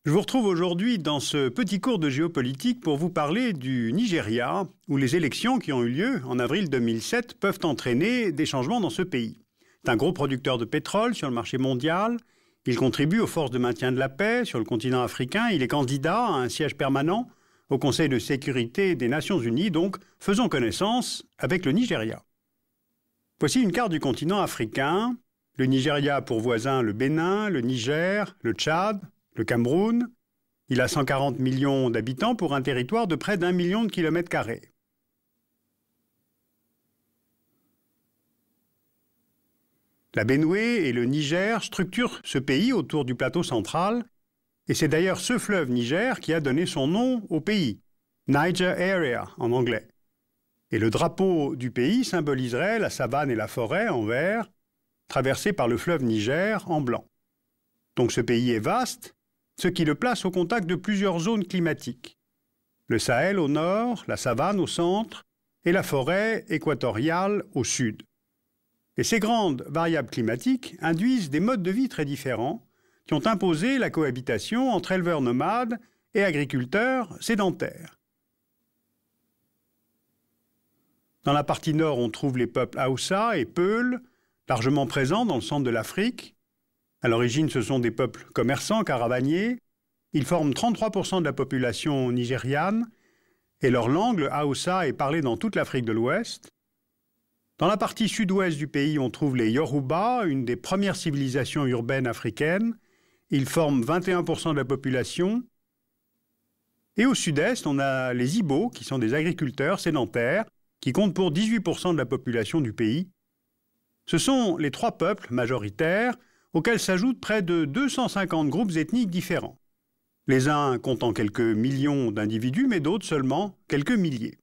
Je vous retrouve aujourd'hui dans ce petit cours de géopolitique pour vous parler du Nigeria, où les élections qui ont eu lieu en avril 2007 peuvent entraîner des changements dans ce pays. C'est un gros producteur de pétrole sur le marché mondial. Il contribue aux forces de maintien de la paix sur le continent africain. Il est candidat à un siège permanent au Conseil de sécurité des Nations Unies. Donc, faisons connaissance avec le Nigeria. Voici une carte du continent africain. Le Nigeria a pour voisins le Bénin, le Niger, le Tchad, le Cameroun. Il a 140 millions d'habitants pour un territoire de près d'1 million de kilomètres carrés. La Benue et le Niger structurent ce pays autour du plateau central, et c'est d'ailleurs ce fleuve Niger qui a donné son nom au pays, Niger Area en anglais. Et le drapeau du pays symboliserait la savane et la forêt en vert, traversée par le fleuve Niger en blanc. Donc ce pays est vaste, ce qui le place au contact de plusieurs zones climatiques. Le Sahel au nord, la savane au centre et la forêt équatoriale au sud. Et ces grandes variables climatiques induisent des modes de vie très différents qui ont imposé la cohabitation entre éleveurs nomades et agriculteurs sédentaires. Dans la partie nord, on trouve les peuples Hausa et Peul, largement présents dans le centre de l'Afrique. À l'origine, ce sont des peuples commerçants, caravaniers. Ils forment 33% de la population nigériane et leur langue, le Hausa, est parlée dans toute l'Afrique de l'Ouest. Dans la partie sud-ouest du pays, on trouve les Yoruba, une des premières civilisations urbaines africaines. Ils forment 21% de la population. Et au sud-est, on a les Ibo, qui sont des agriculteurs sédentaires, qui comptent pour 18% de la population du pays. Ce sont les trois peuples majoritaires auxquels s'ajoutent près de 250 groupes ethniques différents. Les uns comptant quelques millions d'individus, mais d'autres seulement quelques milliers.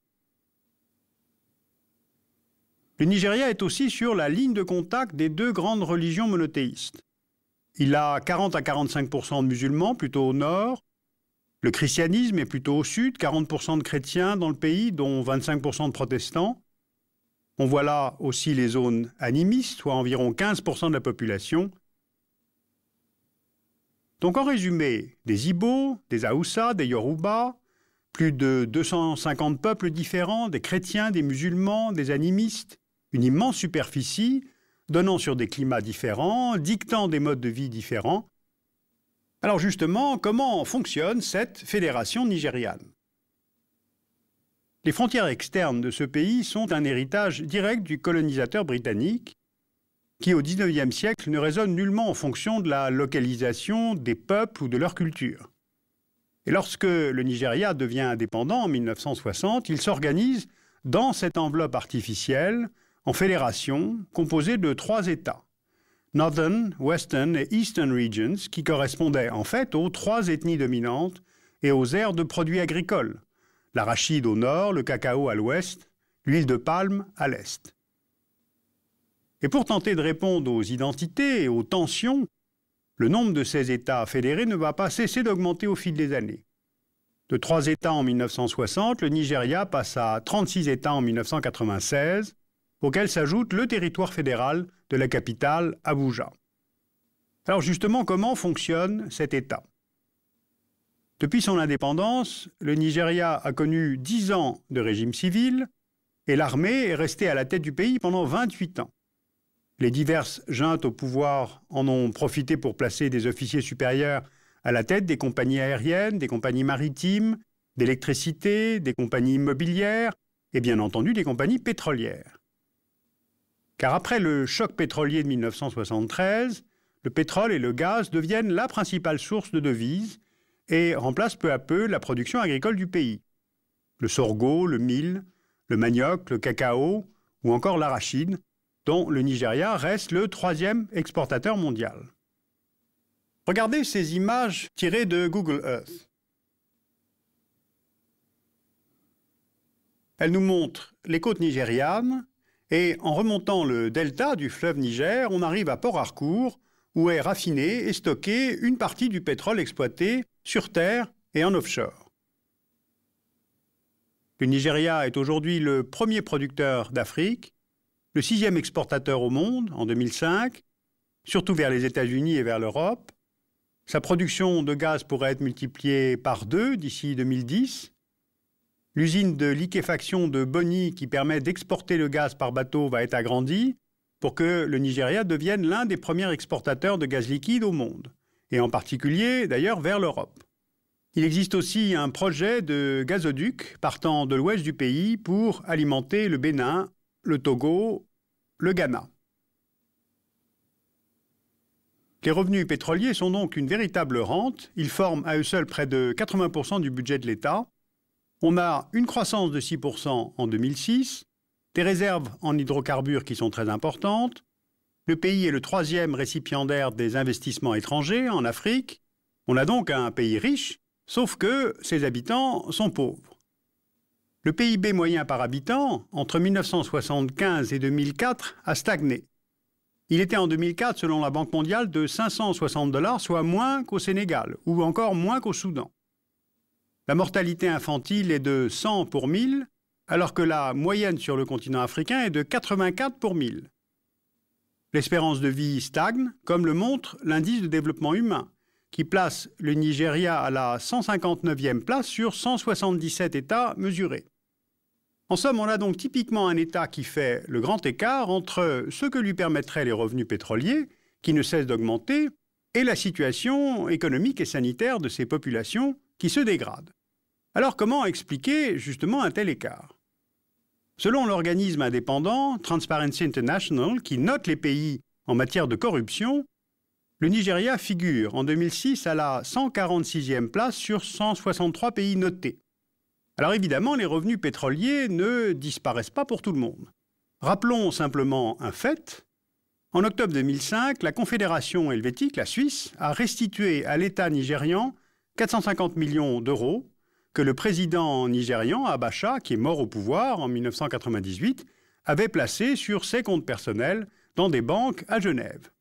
Le Nigeria est aussi sur la ligne de contact des deux grandes religions monothéistes. Il a 40 à 45% de musulmans, plutôt au nord. Le christianisme est plutôt au sud, 40% de chrétiens dans le pays, dont 25% de protestants. On voit là aussi les zones animistes, soit environ 15% de la population. Donc en résumé, des Ibo, des Hausa, des Yoruba, plus de 250 peuples différents, des chrétiens, des musulmans, des animistes, une immense superficie, donnant sur des climats différents, dictant des modes de vie différents. Alors justement, comment fonctionne cette fédération nigériane ? Les frontières externes de ce pays sont un héritage direct du colonisateur britannique, qui au XIXe siècle ne raisonne nullement en fonction de la localisation des peuples ou de leur culture. Et lorsque le Nigeria devient indépendant en 1960, il s'organise dans cette enveloppe artificielle en fédération composée de 3 États, Northern, Western et Eastern Regions, qui correspondaient en fait aux 3 ethnies dominantes et aux aires de produits agricoles, l'arachide au nord, le cacao à l'ouest, l'huile de palme à l'est. Et pour tenter de répondre aux identités et aux tensions, le nombre de ces États fédérés ne va pas cesser d'augmenter au fil des années. De 3 États en 1960, le Nigeria passe à 36 États en 1996, auxquels s'ajoute le territoire fédéral de la capitale, Abuja. Alors justement, comment fonctionne cet État ? Depuis son indépendance, le Nigeria a connu 10 ans de régime civil et l'armée est restée à la tête du pays pendant 28 ans. Les diverses juntes au pouvoir en ont profité pour placer des officiers supérieurs à la tête des compagnies aériennes, des compagnies maritimes, d'électricité, des compagnies immobilières et bien entendu des compagnies pétrolières. Car après le choc pétrolier de 1973, le pétrole et le gaz deviennent la principale source de devises et remplacent peu à peu la production agricole du pays. Le sorgho, le mil, le manioc, le cacao ou encore l'arachide, dont le Nigeria reste le 3e exportateur mondial. Regardez ces images tirées de Google Earth. Elles nous montrent les côtes nigérianes et en remontant le delta du fleuve Niger, on arrive à Port Harcourt où est raffiné et stocké une partie du pétrole exploité sur terre et en offshore. Le Nigeria est aujourd'hui le premier producteur d'Afrique, le 6e exportateur au monde en 2005, surtout vers les États-Unis et vers l'Europe. Sa production de gaz pourrait être multipliée par 2 d'ici 2010. L'usine de liquéfaction de Bonny, qui permet d'exporter le gaz par bateau, va être agrandie pour que le Nigeria devienne l'un des premiers exportateurs de gaz liquide au monde, et en particulier d'ailleurs vers l'Europe. Il existe aussi un projet de gazoduc partant de l'ouest du pays pour alimenter le Bénin, le Togo, le Ghana. Les revenus pétroliers sont donc une véritable rente. Ils forment à eux seuls près de 80% du budget de l'État. On a une croissance de 6% en 2006, des réserves en hydrocarbures qui sont très importantes. Le pays est le 3e récipiendaire des investissements étrangers en Afrique. On a donc un pays riche, sauf que ses habitants sont pauvres. Le PIB moyen par habitant, entre 1975 et 2004, a stagné. Il était en 2004, selon la Banque mondiale, de 560 $, soit moins qu'au Sénégal, ou encore moins qu'au Soudan. La mortalité infantile est de 100 pour 1000, alors que la moyenne sur le continent africain est de 84 pour 1000. L'espérance de vie stagne, comme le montre l'indice de développement humain, qui place le Nigeria à la 159e place sur 177 États mesurés. En somme, on a donc typiquement un État qui fait le grand écart entre ce que lui permettraient les revenus pétroliers, qui ne cessent d'augmenter, et la situation économique et sanitaire de ces populations qui se dégradent. Alors comment expliquer justement un tel écart? Selon l'organisme indépendant Transparency International, qui note les pays en matière de corruption, le Nigeria figure en 2006 à la 146e place sur 163 pays notés. Alors évidemment, les revenus pétroliers ne disparaissent pas pour tout le monde. Rappelons simplement un fait. En octobre 2005, la Confédération helvétique, la Suisse, a restitué à l'État nigérian 450 millions d'euros que le président nigérian, Abacha, qui est mort au pouvoir en 1998, avait placé sur ses comptes personnels dans des banques à Genève.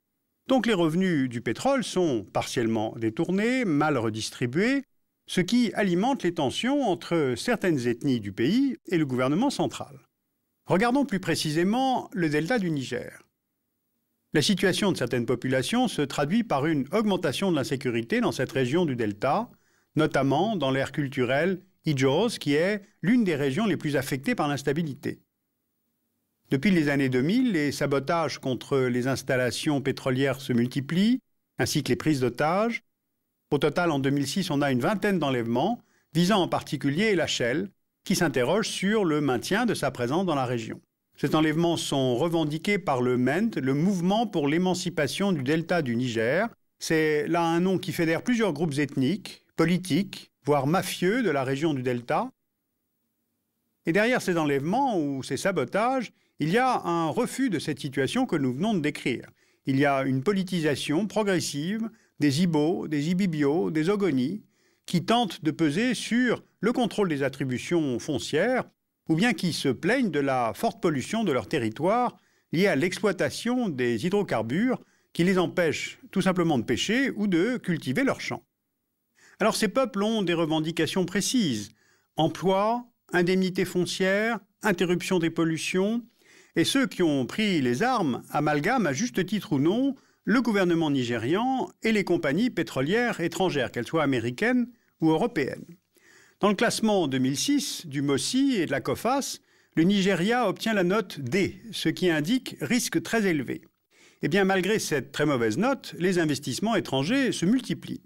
Donc les revenus du pétrole sont partiellement détournés, mal redistribués, ce qui alimente les tensions entre certaines ethnies du pays et le gouvernement central. Regardons plus précisément le delta du Niger. La situation de certaines populations se traduit par une augmentation de l'insécurité dans cette région du delta, notamment dans l'aire culturelle Ijaws, qui est l'une des régions les plus affectées par l'instabilité. Depuis les années 2000, les sabotages contre les installations pétrolières se multiplient, ainsi que les prises d'otages. Au total, en 2006, on a une vingtaine d'enlèvements, visant en particulier la Shell, qui s'interroge sur le maintien de sa présence dans la région. Ces enlèvements sont revendiqués par le MENT, le Mouvement pour l'émancipation du delta du Niger. C'est là un nom qui fédère plusieurs groupes ethniques, politiques, voire mafieux de la région du delta. Et derrière ces enlèvements ou ces sabotages, il y a un refus de cette situation que nous venons de décrire. Il y a une politisation progressive des Ibo, des Ibibio, des Ogoni, qui tentent de peser sur le contrôle des attributions foncières, ou bien qui se plaignent de la forte pollution de leur territoire liée à l'exploitation des hydrocarbures qui les empêchent tout simplement de pêcher ou de cultiver leurs champs. Alors ces peuples ont des revendications précises: emploi, indemnité foncière, interruption des pollutions, et ceux qui ont pris les armes amalgament, à juste titre ou non, le gouvernement nigérian et les compagnies pétrolières étrangères, qu'elles soient américaines ou européennes. Dans le classement 2006 du MOSI et de la COFAS, le Nigeria obtient la note D, ce qui indique risque très élevé. Eh bien, malgré cette très mauvaise note, les investissements étrangers se multiplient.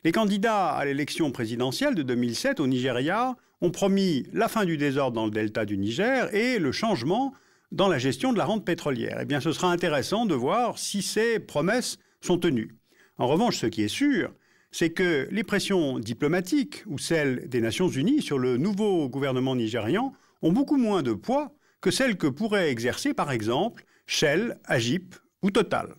Les candidats à l'élection présidentielle de 2007 au Nigeria ont promis la fin du désordre dans le delta du Niger et le changement dans la gestion de la rente pétrolière. Eh bien, ce sera intéressant de voir si ces promesses sont tenues. En revanche, ce qui est sûr, c'est que les pressions diplomatiques ou celles des Nations Unies sur le nouveau gouvernement nigérian ont beaucoup moins de poids que celles que pourraient exercer, par exemple, Shell, Agip ou Total.